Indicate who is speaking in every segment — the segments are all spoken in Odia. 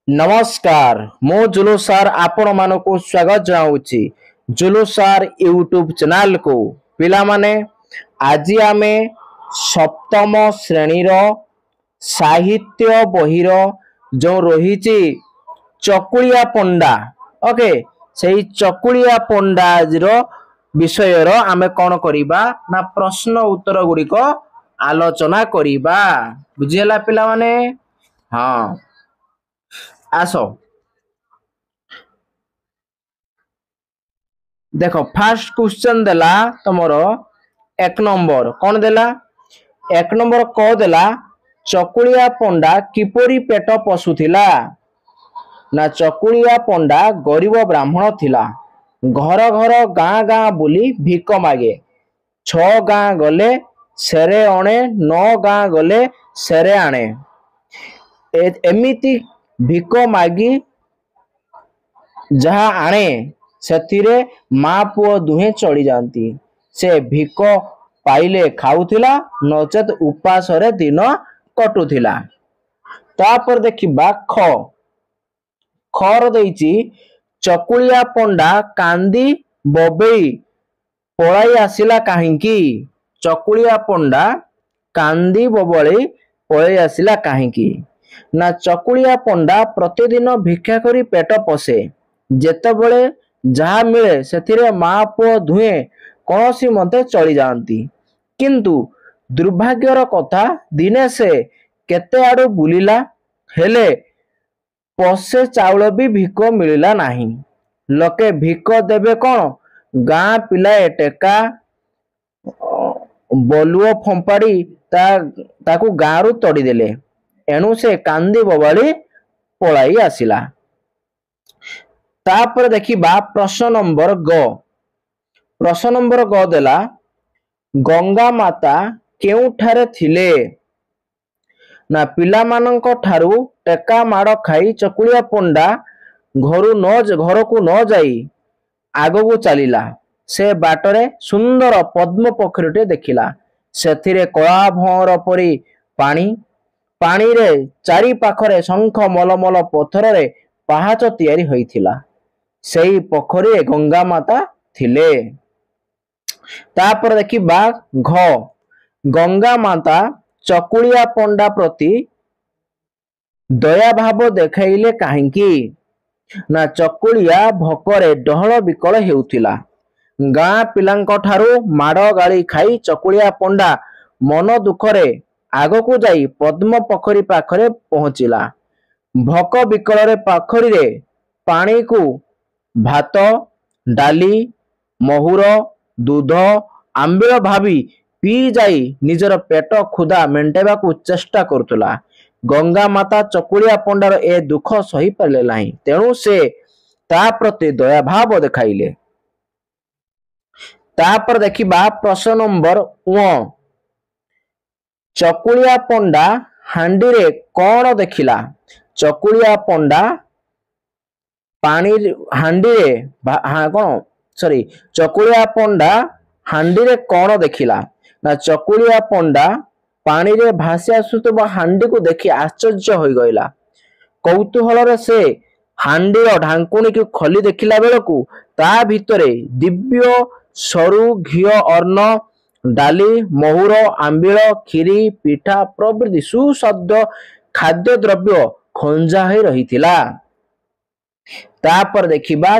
Speaker 1: नमस्कार मो जुलू सार आपण मानकु स्वागत जनाऊँगी जुलू सार यूट्यूब चैनल को पिला माने आज आमे सप्तम श्रेणी साहित्य बहिर जो रही चकुलिया पंडा ओके से चकुलिया पंडा विषय आमे कौन करिबा ना प्रश्न उत्तर गुड़िक आलोचना करिबा बुझीला पिला माने हाँ आस देखो फास्ट क्वेश्चन देला तमरो एक नंबर कौन देला एक नंबर को देला चकुलिया पंडा किपरि पेट पशुथिला ना चकुलिया पंडा गरीब ब्राह्मण थिला घर घर गाँ गाँ बुली भिक मागे 6 गाँ गले सेरे अणे 9 गाँ गले सेरे आणे एमिति भिक मागी जहा आणे सेथिरे माँ पुओ दुहे चढ़ी जाती से भिक पाइले खाउथिला नचेत उपास रे दिन कटुथिला। तापर देखिबा ख खर देइची चकुलिया पंडा कांदी बबेई पलाई आसिला काहींकी चकुलिया पंडा कांदी बबेई पलाई आसिला काहींकी ना चकुलिया पंडा प्रतिदिन भिक्षा करी पेट पोषे जेतेबेले जहा मिले सेथिरे माँ पुओ दुहे कौनसी मते चली जाती किंतु दुर्भाग्यर कथा दिने से केते आडू बुलिला हेले पसे चाउल भी भिक मिलला नाही लोके भिक देबे कौन गाँ पिलाए टेका बलुओ फंपाड़ी ताकू गाँ रु तड़ी देले एणु से कांदी बबाली पलाई आसिला। तापर देखिबा प्रश्न नंबर ग देला गंगा माता केउठारे थिले ना पिला मानक ठारू टेका माड़ खाई चकुलिया पंडा घर को न जाई आगो चलीला से बाटरे सुंदर पद्म पोखरीटे देखिला सेथिरे कला भंवर परी पानी पानी रे चारि पाखरे शंख मलमल पत्थर रे पहाच तैयारी होइथिला सेई पोखरी गंगा माता थिले। तापर देखिबा घ गंगा माता चकुलिया पंडा प्रति दया भाव देखाइले काहींकी ना चकुलिया भोकरे डहल विकल हेउथिला गाँ पिलांक ठारू माड़ गाली खाई चकुलिया पंडा मन दुखरे आग को जाई पद्म पोखरी पाखरे पहुंचिला भोक विकल पाखरी रे पानी को भात डाली महुर दूध आंबिल भावी पी जाई निजर पेट खुदा मेंटेबा को चेष्टा करतुला गंगा माता चकुलिया पंडार ए दुख सही पारे नाही तेणु से ता प्रति दया भाव देखाइले। तापर देखिबा प्रश्न नंबर 1 चकुलिया पंडा हांडी रे कौन देखिला चकुलिया पंडा पानी हांडी रे हाँ कौन सॉरी चकुलिया पंडा हांडी रे कौन देखिला ना चकुलिया पंडा पानी रे भासी आसुतबा हांडी को देखि आश्चर्य होई गइला कौतूहल रे से हांडी रो ढांकुणी को खोली देखिला बेलकू ता भितरे दिव्य सरू घी अर्ण डाली महुर आंबिल खीरी पिठा प्रभृति सुस्वाद्य खाद्य द्रव्य खंजा हो रही थिला। तापर देखिबा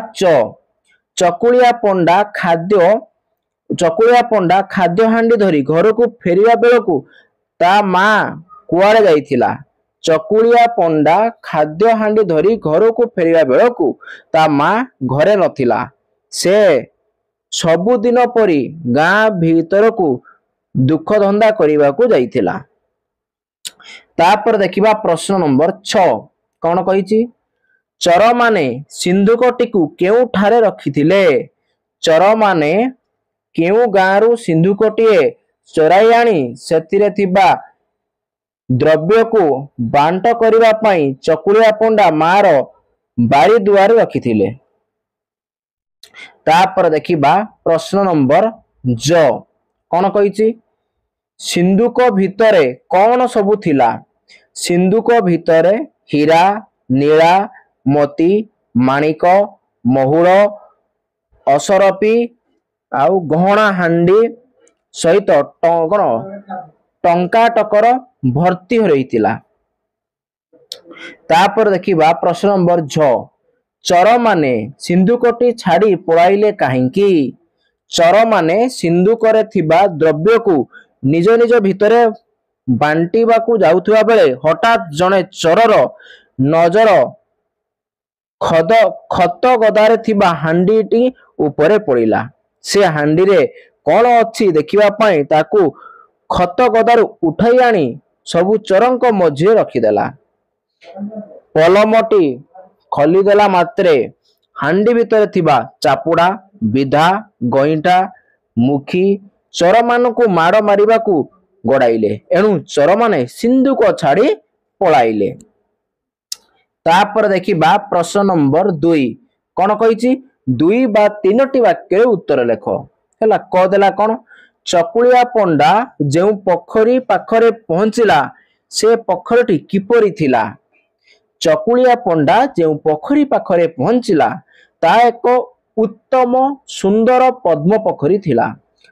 Speaker 1: चकुलिया पंडा खाद्य हांडी धरी घर को फेरिया बेलकू ता माँ कुआड़े जाइथिला चकुलिया पंडा खाद्य हांडी धरी घर को फेरिया बेलकू ता माँ घरे नथिला से सबुदिन परी गाँ भीतर को दुख धंदा करने को जाइथिला। तापर देखिबा प्रश्न नंबर 6 कौन कहिछि चर माने सिंधुकटी को केउ ठारे रखिथिले चर माने केउ गाँरु सिंधुकटीए चराई आनी सेतिरे थिबा द्रव्य को बांट करिबा पई चकुलिया पंडा मार बाड़ी दुआर रखिथिले। तापर देखिबा प्रश्न नंबर ज कौन कहिछि ସିନ୍ଧୁକ ଭିତରେ କଣ ସବୁ ଥିଲା? ସିନ୍ଧୁକ ଭିତରେ ହୀରା, ନୀଳା, ମୋତି, ମାଣିକ, ମହୁଳ, ଅସରପି ଆଉ ଗହଣା ହାଣ୍ଡି ସହିତ କଣ ଟଙ୍କା ଟକର ଭର୍ତ୍ତି ରହିଥିଲା। ତାପରେ ଦେଖିବା ପ୍ରଶ୍ନ ନମ୍ବର 6। ଚରମାନେ ସିନ୍ଧୁକଟି ଛାଡ଼ି ପଳାଇଲେ କାହିଁକି? ଚରମାନେ ସିନ୍ଧୁକରେ ଥିବା ଦ୍ରବ୍ୟକୁ ନିଜ ନିଜ ଭିତରେ ବାଣ୍ଟିବାକୁ ଯାଉଥିବା ବେଳେ ହଠାତ୍ ଜଣେ ଚୋରର ନଜର ଖତ ଗଦାରେ ଥିବା ହାଣ୍ଡିଟି ଉପରେ ପଡ଼ିଲା। ସେ ହାଣ୍ଡିରେ କଣ ଅଛି ଦେଖିବା ପାଇଁ ତାକୁ ଖତ ଗଦାରୁ ଉଠାଇ ଆଣି ସବୁ ଚୋରଙ୍କ ମଝିରେ ରଖିଦେଲା। ପଲମଟି ଖୋଲିଦେଲା ମାତ୍ରେ ହାଣ୍ଡି ଭିତରେ ଥିବା ଚାପୁଡା, ବିଧା, ଗଇଁଠା, ମୁଖି ଚୋରମାନଙ୍କୁ ମାଡ଼ ମାରିବାକୁ ଗୋଡାଇଲେ। ଏଣୁ ଚୋରମାନେ ସିନ୍ଧୁକ ଛାଡ଼ି ପଳାଇଲେ। ତାପରେ ଦେଖିବା ପ୍ରଶ୍ନ ନମ୍ବର 2। କଣ କହିଛି? 2 ବା 3ଟି ବାକ୍ୟରେ ଉତ୍ତର ଲେଖ। ହେଲା, କଦେଲା କଣ? ଚକୁଳିଆ ପଣ୍ଡା ଯେଉଁ ପୋଖରୀ ପାଖରେ ପହଞ୍ଚିଲା ସେ ପୋଖରୀଟି କିପରି ଥିଲା? ଚକୁଳିଆ ପଣ୍ଡା ଯେଉଁ ପୋଖରୀ ପାଖରେ ପହଞ୍ଚିଲା ତାହା ଏକ ଉତ୍ତମ ସୁନ୍ଦର ପଦ୍ମ ପୋଖରୀ ଥିଲା।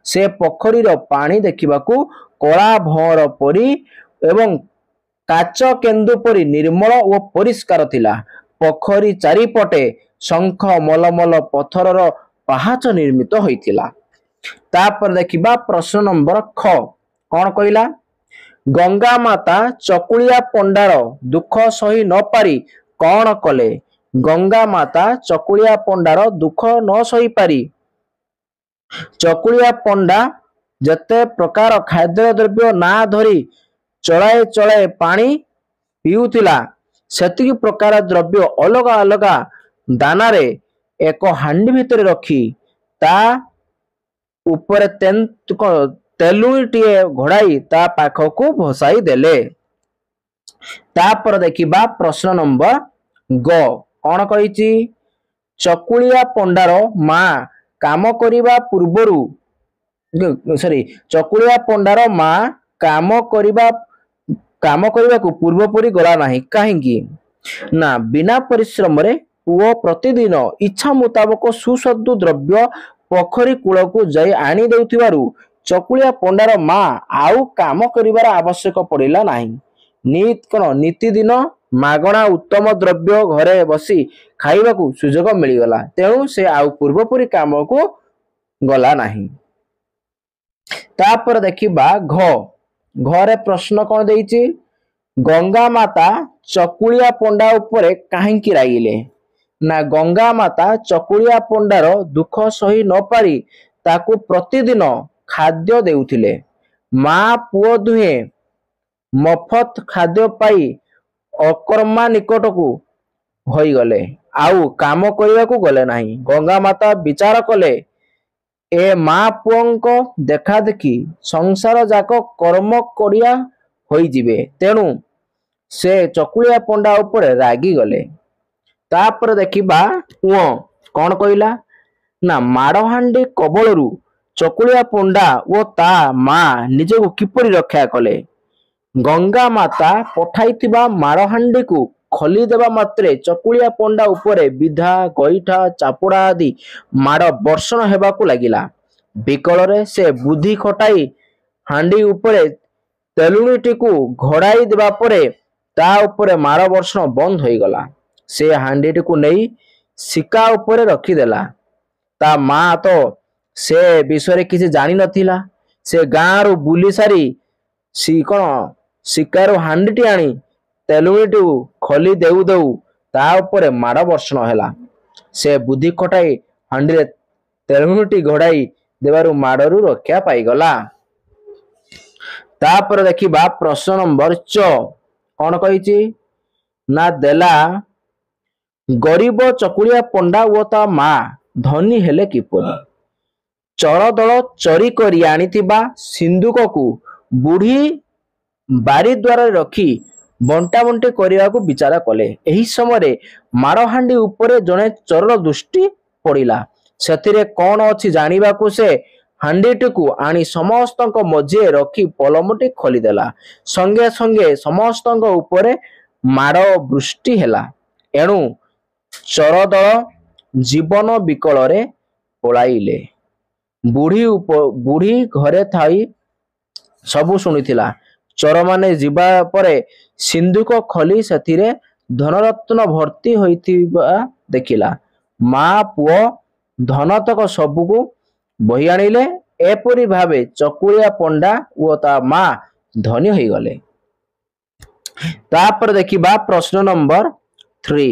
Speaker 1: ସେ ପୋଖରୀର ପାଣି ଦେଖିବାକୁ କଳା ଭଅଁର ପରି ଏବଂ କାଚ କେନ୍ଦୁ ପରି ନିର୍ମଳ ଓ ପରିଷ୍କାର ଥିଲା। ପୋଖରୀ ଚାରିପଟେ ଶଙ୍ଖ ମଲମଲ ପଥରର ପାହାଚ ନିର୍ମିତ ହୋଇଥିଲା। ତାପରେ ଦେଖିବା ପ୍ରଶ୍ନ ନମ୍ବର ଖ। କଣ କହିଲା? ଗଙ୍ଗା ମାତା ଚକୁଳିଆ ପଣ୍ଡାର ଦୁଃଖ ସହି ନ ପାରି କଣ କଲେ? ଗଙ୍ଗା ମାତା ଚକୁଳିଆ ପଣ୍ଡାର ଦୁଃଖ ନ ସହି ପାରି ଚକୁଳିଆ ପଣ୍ଡା ଯେତେ ପ୍ରକାର ଖାଦ୍ୟ ଦ୍ରବ୍ୟ ନା ଧରି ଚଳାଏ ଚଳାଏ ପାଣି ପିଉଥିଲା ସେତିକି ପ୍ରକାର ଦ୍ରବ୍ୟ ଅଲଗା ଅଲଗା ଦାନାରେ ଏକ ହାଣ୍ଡି ଭିତରେ ରଖି ତା ଉପରେ ତେଲୁଣିଟିଏ ଘୋଡ଼ାଇ ତା ପାଖକୁ ଭସାଇ ଦେଲେ। ତାପରେ ଦେଖିବା ପ୍ରଶ୍ନ ନମ୍ବର ଗ। କଣ କହିଛି? ଚକୁଳିଆ ପଣ୍ଡାର ମା କାମ କରିବା ପୂର୍ବରୁ ଚକୁଳିଆ ପଣ୍ଡାର ମା କାମ କରିବାକୁ ପୂର୍ବ ପରି ଗଲା ନାହିଁ କାହିଁକି? ନା, ବିନା ପରିଶ୍ରମରେ ପୁଅ ପ୍ରତିଦିନ ଇଚ୍ଛା ମୁତାବକ ସୁସ୍ୱାଦୁ ଦ୍ରବ୍ୟ ପୋଖରୀ କୂଳକୁ ଯାଇ ଆଣି ଦେଉଥିବାରୁ ଚକୁଳିଆ ପଣ୍ଡାର ମା ଆଉ କାମ କରିବାର ଆବଶ୍ୟକ ପଡ଼ିଲା ନାହିଁ। ନିତିଦିନ ମାଗଣା ଉତ୍ତମ ଦ୍ରବ୍ୟ ଘରେ ବସି ଖାଇବାକୁ ସୁଯୋଗ ମିଳିଗଲା। ତେଣୁ ସେ ଆଉ ପୂର୍ବପରି କାମକୁ ଗଲା ନାହିଁ। ତାପରେ ଦେଖିବା ଘ। ଘରେ ପ୍ରଶ୍ନ କଣ ଦେଇଛି? ଗଙ୍ଗା ମାତା ଚକୁଳିଆ ପଣ୍ଡା ଉପରେ କାହିଁକି ରାଗିଲେ? ନା, ଗଙ୍ଗା ମାତା ଚକୁଳିଆ ପଣ୍ଡାର ଦୁଃଖ ସହି ନ ପାରି ତାକୁ ପ୍ରତିଦିନ ଖାଦ୍ୟ ଦେଉଥିଲେ। ମା ପୁଅ ଦୁହେଁ ମଫତ ଖାଦ୍ୟ ପାଇ ଅକର୍ମା ନିକଟକୁ ହୋଇଗଲେ, ଆଉ କାମ କରିବାକୁ ଗଲେ ନାହିଁ। ଗଙ୍ଗା ମାତା ବିଚାର କଲେ ଏ ମା ପୁଅଙ୍କ ଦେଖା ଦେଖି ସଂସାର ଯାକ କର୍ମ କଡ଼ିଆ ହୋଇଯିବେ। ତେଣୁ ସେ ଚକୁଳିଆ ପଣ୍ଡା ଉପରେ ରାଗିଗଲେ। ତାପରେ ଦେଖିବା ଙ। କଣ କହିଲା? ନା, ମାଡ଼ହାଣ୍ଡି କବଳରୁ ଚକୁଳିଆ ପଣ୍ଡା ଓ ତା ମା ନିଜକୁ କିପରି ରକ୍ଷା କଲେ? ଗଙ୍ଗା ମାତା ପଠାଇଥିବା ମାଡ଼ହାଣ୍ଡିକୁ ଖୋଲିଦେବା ମାତ୍ରେ ଚକୁଳିଆ ପଣ୍ଡା ଉପରେ ବିଧା, ଗଇଠା, ଚାପୁଡା ଆଦି ମାଡ଼ ବର୍ଷଣ ହେବାକୁ ଲାଗିଲା। ବିକଳରେ ସେ ବୁଦ୍ଧି ଖଟାଇ ହାଣ୍ଡି ଉପରେ ତେଲୁଣିଟିକୁ ଘୋଡ଼ାଇ ଦେବା ପରେ ତା ଉପରେ ମାଡ଼ ବର୍ଷଣ ବନ୍ଦ ହୋଇଗଲା। ସେ ହାଣ୍ଡିଟିକୁ ନେଇ ଶିକା ଉପରେ ରଖିଦେଲା। ତା ମା ତ ସେ ବିଷୟରେ କିଛି ଜାଣିନଥିଲା। ସେ ଗାଁରୁ ବୁଲି ସାରି ଶିକାରୁ ହାଣ୍ଡିଟି ଆଣି ତେଲୁଣିଟିକୁ ଖୋଲି ଦେଉ ଦେଉ ତା ଉପରେ ମାଡ଼ ବର୍ଷଣ ହେଲା। ସେ ବୁଦ୍ଧି ଖଟାଇ ହାଣ୍ଡିରେ ତେଲୁଣିଟି ଘୋଡ଼ାଇ ଦେବାରୁ ମାଡ଼ରୁ ରକ୍ଷା ପାଇଗଲା। ତାପରେ ଦେଖିବା ପ୍ରଶ୍ନ ନମ୍ବର ଚ। କଣ କହିଛି? ନା, ଦେଲା ଗରିବ ଚକୁଳିଆ ପଣ୍ଡା ଓ ତା ମା ଧନୀ ହେଲେ କିପରି? ଚୋର ଦଳ ଚୋରି କରି ଆଣିଥିବା ସିନ୍ଧୁକକୁ ବୁଢ଼ୀ ବାରିଦ୍ୱାରରେ ରଖି ବଣ୍ଟା ବଣ୍ଟି କରିବାକୁ ବିଚାର କଲେ। ଏହି ସମୟରେ ମାଡ଼ହାଣ୍ଡି ଉପରେ ଜଣେ ଚୋରର ଦୃଷ୍ଟି ପଡ଼ିଲା। ସେଥିରେ କଣ ଅଛି ଜାଣିବାକୁ ସେ ହାଣ୍ଡିଟିକୁ ଆଣି ସମସ୍ତଙ୍କ ମଝିରେ ରଖି ପଲମଟି ଖୋଲିଦେଲା। ସଙ୍ଗେ ସଙ୍ଗେ ସମସ୍ତଙ୍କ ଉପରେ ମାଡ଼ ବୃଷ୍ଟି ହେଲା। ଏଣୁ ଚୋରଦଳ ଜୀବନ ବିକଳରେ ପଳାଇଲେ। ବୁଢ଼ୀ ଘରେ ଥାଇ ସବୁ ଶୁଣିଥିଲା। ଚୋରମାନେ ଯିବା ପରେ ସିନ୍ଦୁକ ଖୋଲି ସେଥିରେ ଧନରତ୍ନ ଭର୍ତ୍ତି ହୋଇଥିବା ଦେଖିଲା। ମା ପୁଅ ଧନତକ ସବୁକୁ ବହି ଆଣିଲେ। ଏପରି ଭାବେ ଚକୁଳିଆ ପଣ୍ଡା ଓ ତା ମା ଧନୀ ହୋଇଗଲେ। ତାପରେ ଦେଖିବା ପ୍ରଶ୍ନ ନମ୍ବର 3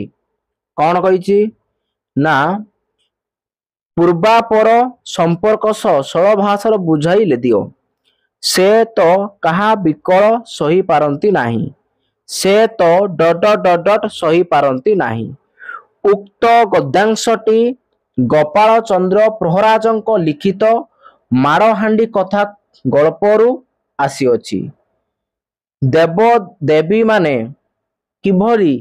Speaker 1: କଣ କହିଛି ନା ପୂର୍ବାପର ସମ୍ପର୍କ ସହ ସରଳ ଭାଷାରେ ବୁଝାଇ ଦିଅ। ସେ ତ କାହା ବିକଳ ସହି ପାରନ୍ତି ନାହିଁ। ସେ ତ ସହି ପାରନ୍ତି ନାହିଁ। ଉକ୍ତ ଗଦ୍ୟାଂଶଟି ଗୋପାଳ ଚନ୍ଦ୍ର ପ୍ରହରାଜଙ୍କ ଲିଖିତ ମାଡ଼ହାଣ୍ଡି କଥା ଗଳ୍ପରୁ ଆସିଅଛି। ଦେବଦେବୀମାନେ କିଭଳି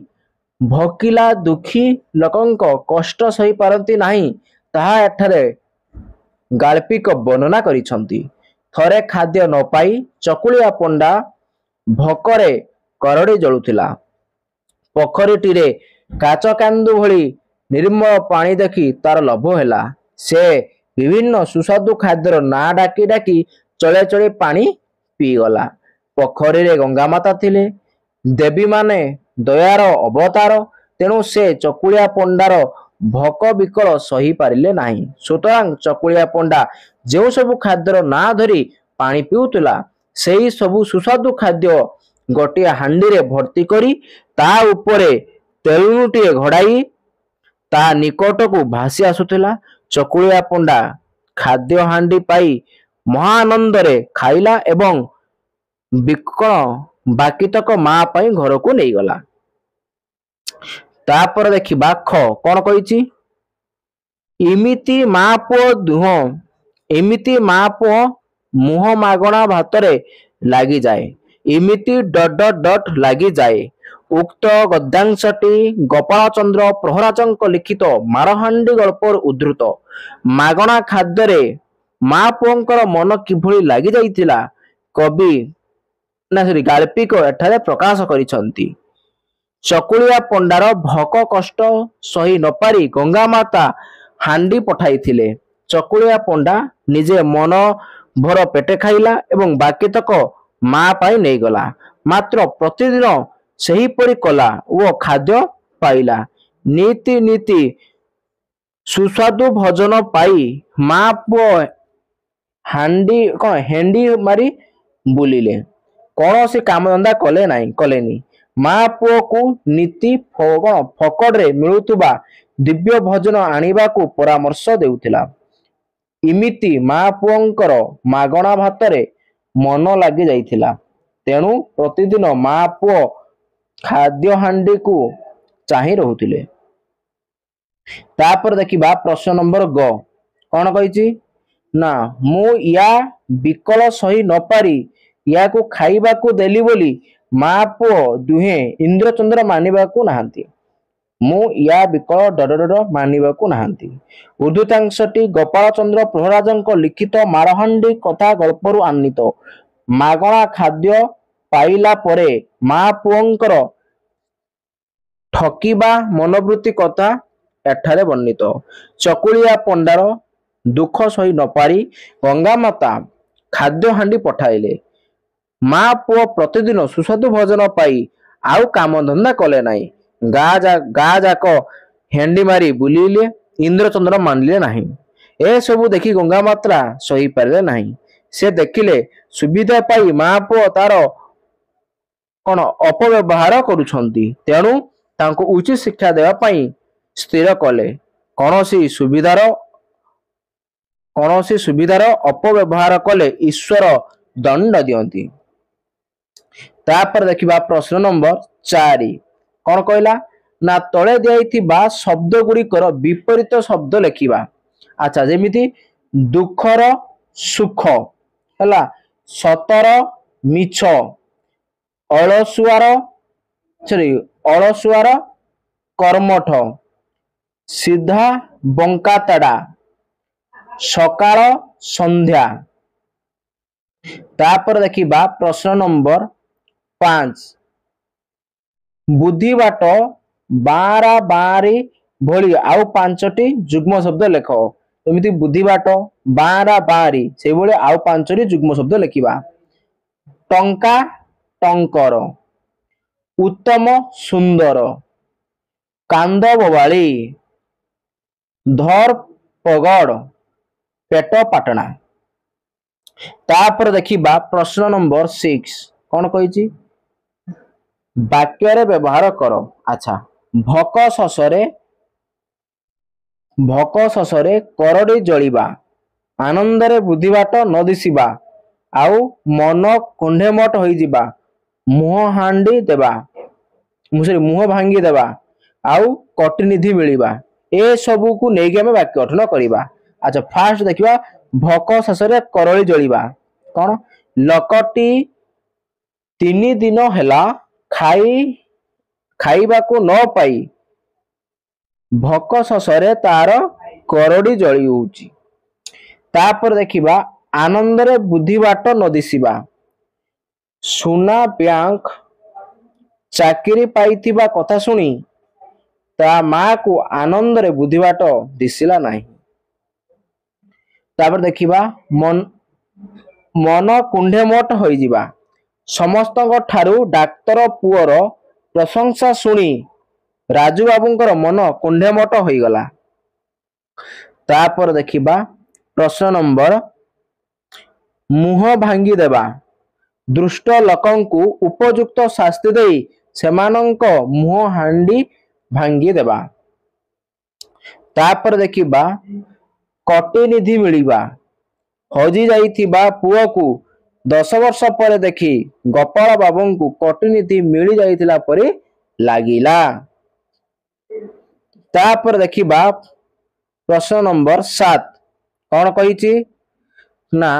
Speaker 1: ଭୋକିଲା ଦୁଃଖୀ ଲୋକଙ୍କ କଷ୍ଟ ସହି ପାରନ୍ତି ନାହିଁ ତାହା ଏଠାରେ ଗାଳ୍ପିକ ବର୍ଣ୍ଣନା କରିଛନ୍ତି। ଥରେ ଖାଦ୍ୟ ନ ପାଇ ଚକୁଳିଆ ପଣ୍ଡା ଭୋକରେ କରଡ଼ି ଜଳୁଥିଲା। ପୋଖରୀଟିରେ କାଚକାନ୍ଦୁ ଭଳି ନିର୍ମଳ ପାଣି ଦେଖି ତାର ଲୋଭ ହେଲା। ସେ ବିଭିନ୍ନ ସୁସ୍ୱାଦୁ ଖାଦ୍ୟର ନାଁ ଡାକି ଡାକି ଚଳେ ଚଳେ ପାଣି ପିଇଗଲା। ପୋଖରୀରେ ଗଙ୍ଗାମାତା ଥିଲେ। ଦେବୀମାନେ ଦୟାର ଅବତାର। ତେଣୁ ସେ ଚକୁଳିଆ ପଣ୍ଡାର ଭୋକ ବିକଳ ସହି ପାରିଲେ ନାହିଁ। ସୁତରାଂ ଚକୁଳିଆ ପଣ୍ଡା ଯେଉଁ ସବୁ ଖାଦ୍ୟର ନାଁ ଧରି ପାଣି ପିଉଥିଲା ସେହି ସବୁ ସୁସ୍ୱାଦୁ ଖାଦ୍ୟ ଗୋଟିଏ ହାଣ୍ଡିରେ ଭର୍ତ୍ତି କରି ତା ଉପରେ ତେଲୁଣୀଟିଏ ଘୋଡ଼ାଇ ତା ନିକଟକୁ ଭାସି ଆସୁଥିଲା। ଚକୁଳିଆ ପଣ୍ଡା ଖାଦ୍ୟ ହାଣ୍ଡି ପାଇ ମହାନନ୍ଦରେ ଖାଇଲା ଏବଂ ବିକଳ ବାକିତକ ମା ପାଇଁ ଘରକୁ ନେଇଗଲା। ତାପରେ ଦେଖିବା ଖ କଣ କହିଛି ଏମିତି ମା ପୁଅ ମୁହଁ ମାଗଣା ଭାତରେ ଲାଗିଯାଏ। ଏମିତି ଲାଗିଯାଏ। ଉକ୍ତ ଗଦ୍ୟାଂଶଟି ଗୋପାଳଚନ୍ଦ୍ର ପ୍ରହରାଜଙ୍କ ଲିଖିତ ମାରହାଣ୍ଡି ଗଳ୍ପରୁ ଉଦ୍ଧୃତ। ମାଗଣା ଖାଦ୍ୟରେ ମା ପୁଅଙ୍କର ମନ କିଭଳି ଲାଗି ଯାଇଥିଲା ଗାଳ୍ପିକ ଏଠାରେ ପ୍ରକାଶ କରିଛନ୍ତି। ଚକୁଳିଆ ପଣ୍ଡାର ଭୋକ କଷ୍ଟ ସହି ନପାରି ଗଙ୍ଗାମାତା ହାଣ୍ଡି ପଠାଇଥିଲେ। ଚକୁଳିଆ ପଣ୍ଡା ନିଜେ ମନ ଭର ପେଟେ ଖାଇଲା ଏବଂ ବାକିତକ ମା ପାଇଁ ନେଇଗଲା। ମାତ୍ର ପ୍ରତିଦିନ ସେହିପରି କଲା ଓ ଖାଦ୍ୟ ପାଇଲା। ନୀତି ସୁସ୍ୱାଦୁ ଭୋଜନ ପାଇ ମା ପୁଅ ହେଣ୍ଡି ମାରି ବୁଲିଲେ। କୌଣସି କାମଧନ୍ଦା କଲେନି। ମା ପୁଅକୁ ନିତି ଫୋକଡ଼ରେ ମିଳୁଥିବା ଦିବ୍ୟ ଭୋଜନ ଆଣିବାକୁ ପରାମର୍ଶ ଦେଉଥିଲା। ଇମିତି ମା ପୁଅଙ୍କର ମାଗଣା ଭାତରେ ମନ ଲାଗି ଯାଇଥିଲା। ତେଣୁ ପ୍ରତିଦିନ ମା ପୁଅ ଖାଦ୍ୟ ହାଣ୍ଡିକୁ ଚାହିଁ ରହୁଥିଲେ। ତାପରେ ଦେଖିବା ପ୍ରଶ୍ନ ନମ୍ବର ଗ କଣ କହିଛି ନା ମୁଁ ୟା ବିକଳ ସହି ନପାରି ୟାକୁ ଖାଇବାକୁ ଦେଲି ବୋଲି ମା ପୁଅ ଦୁହେଁ ଇନ୍ଦ୍ରଚନ୍ଦ୍ର ମାନିବାକୁ ନାହାନ୍ତି। ମୁଁ ୟା ବିକଳ ମାନିବାକୁ ନାହାନ୍ତି। ଉଦ୍ଧୃତାଂଶଟି ଗୋପାଳଚନ୍ଦ୍ର ପ୍ରହରାଜଙ୍କ ଲିଖିତ ମାରହାଣ୍ଡି କଥା ଗଳ୍ପରୁ ଆନୀତ। ମାଗଣା ଖାଦ୍ୟ ପାଇଲା ପରେ ମା ପୁଅଙ୍କର ଠକିବା ମନୋବୃତ୍ତି କଥା ଏଠାରେ ବର୍ଣ୍ଣିତ। ଚକୁଳିଆ ପଣ୍ଡାର ଦୁଃଖ ସହି ନପାରି ଗଙ୍ଗାମାତା ଖାଦ୍ୟ ହାଣ୍ଡି ପଠାଇଲେ। ମା ପୁଅ ପ୍ରତିଦିନ ସୁସ୍ୱାଦୁ ଭୋଜନ ପାଇ ଆଉ କାମଧନ୍ଦା କଲେ ନାହିଁ। ଗାଁ ଯାକ ହେଣ୍ଡି ମାରି ବୁଲିଲେ। ଇନ୍ଦ୍ରଚନ୍ଦ୍ର ମାନିଲେ ନାହିଁ। ଏସବୁ ଦେଖି ଗଙ୍ଗାମାତା ସହିପାରିଲେ ନାହିଁ। ସେ ଦେଖିଲେ ସୁବିଧା ପାଇ ମା ପୁଅ ତାର ଅପବ୍ୟବହାର କରୁଛନ୍ତି। ତେଣୁ ତାଙ୍କୁ ଉଚିତ ଶିକ୍ଷା ଦେବା ପାଇଁ ସ୍ଥିର କଲେ। କୌଣସି ସୁବିଧାର ଅପବ୍ୟବହାର କଲେ ଈଶ୍ୱର ଦଣ୍ଡ ଦିଅନ୍ତି। ତାପରେ ଦେଖିବା ପ୍ରଶ୍ନ ନମ୍ବର 4 କଣ କହିଲା ନା ତଳେ ଦିଆଯାଇଥିବା ଶବ୍ଦ ଗୁଡ଼ିକର ବିପରୀତ ଶବ୍ଦ ଲେଖିବା। ଆଚ୍ଛା ଯେମିତି ଦୁଃଖର ସୁଖ ହେଲା, ସତର ମିଛ, ଅଳସୁଆର କର୍ମଠ, ସିଧା ବଙ୍କା ତେଡ଼ା, सकाळ संध्या। तापर देखिबा प्रश्न नंबर 5 बुद्धि बाट बारा बारी भली आउ पांचटी जुग्म शब्द लेख। एमिति बुद्धि बाट बारा बारी से भली आउ पांचटी जुग्म शब्द लेखिबा। टंका टंकर, उत्तम सुंदर, कांद बवाली, धर पगड़, पेट पाटना। तापर देखिबा प्रश्न नंबर 6 कौन कही वाक्य व्यवहार कर। अच्छा भक शशरे करडी जलिबा, आनंदरे बुद्धिबाट न दिशिबा, आउ मन कुंडेमट होई जिबा, मुह हांडी देबा मुह भांगी देबा, आउ कटिनिधि मिलिबा। ए सबू को नेकी हमें वाक्य गठन करिबा। अच्छा फास्ट देखिबा भक शशरे करडी जलिबा कौन लकटी 3 दिन हेला खाइबा को न पाई भक शशरे तार करडी जली होउची। तापर देखिबा आनंदरे बुद्धि बाट न दिशिबा, सुना बैंक चाकरी पाइथिबा कथा सुनी ता माँ को आनंद रे बुद्धि बाट दिशिला नाही। तापर देखिबा मन कुंडेमट होई जिबा, समस्त ठारू डाक्तर पुअर प्रशंसा सुनी राजू बाबूंकर मन कुंडेमट होई गला। तापर देखिबा प्रश्न नंबर मुह भांगी देबा, दुष्ट लोकंकु उपयुक्त शास्ति देई सेमानंक मुह हांडी भांगी देबा। तापर देखिबा कटिनिधि मिलिबा, हजी जाइथिबा पुओ को 10 वर्ष पर देखी गोपाल बाबू को कटिनिधि मिली जाइथिला परी लागिला। तापर देखिबा प्रश्न नंबर 7 कौन कही ना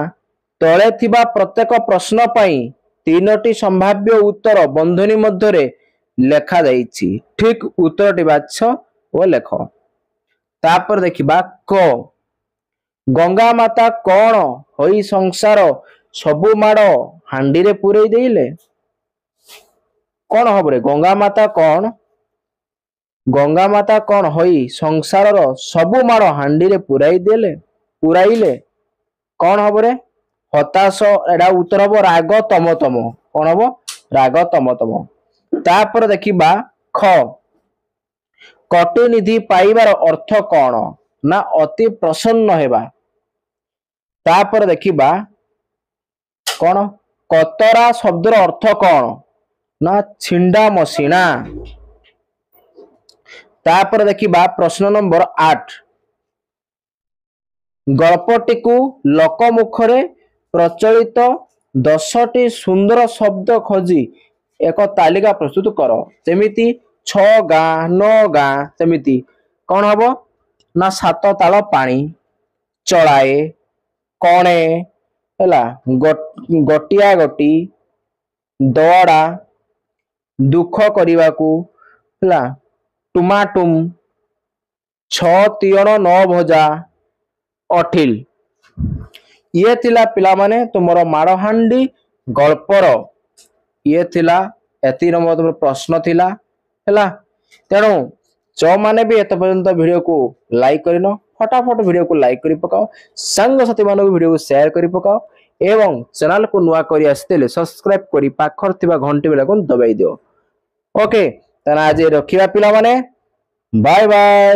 Speaker 1: तले थिबा प्रत्येक प्रश्न पई 3टी संभाव्य उत्तर बंधनी मध्य लेखा जाइछि। ठीक उत्तर टी बाछ ओ लेख। तापर देखिबा क गंगा माता कौन होई संसार सबु माड़ हांडी रे पुरई देइले। कौन हब रे गंगा माता कौन होई संसार सबु माड़ हांडी रे पुराइले कौन हब रे हताश। एडा उत्तर हब राग तम तम। कौन हब राग तम तम। तापर देखिबा ख कटिनिधि पाइबार अर्थ कौन ना अति प्रसन्न हेबा। तापर देखिबा कौन कतरा शब्दर अर्थ कौन ना छिंडा मसीना। तापर देखिबा प्रश्न नंबर 8 गल्पटी को लोकमुखरे प्रचलित 10टी सुंदर शब्द खोजी एक तालिका प्रस्तुत कर। सेमिति 6 गाँ 9 गाँ सेमिति कौन हबो ना 7 ताल पानी, चलाए, कणे हैला, गटिया गटी, दौड़ा, दुख करिबा को हैला, टुमाटुम, 6 तियण 9 भजा, अठिल। ये थिला पिला माने तुमरो माड़हांडी गल्पर ये थिला एति नंबर प्रश्न थिला हैला। तेणु जो माने भी एत पर्यंत वीडियो को लाइक करिनो फटाफट वीडियो को लाइक करी पकाओ, संग साथी मानक वीडियो को शेयर करी पकाओ एवं चैनल को नुआ करी आस्तेले सब्सक्राइब करी पाखर थिबा घंटी बेल को दबाई दियो। ओके तना आज रखिबा पिला माने बाय बाय।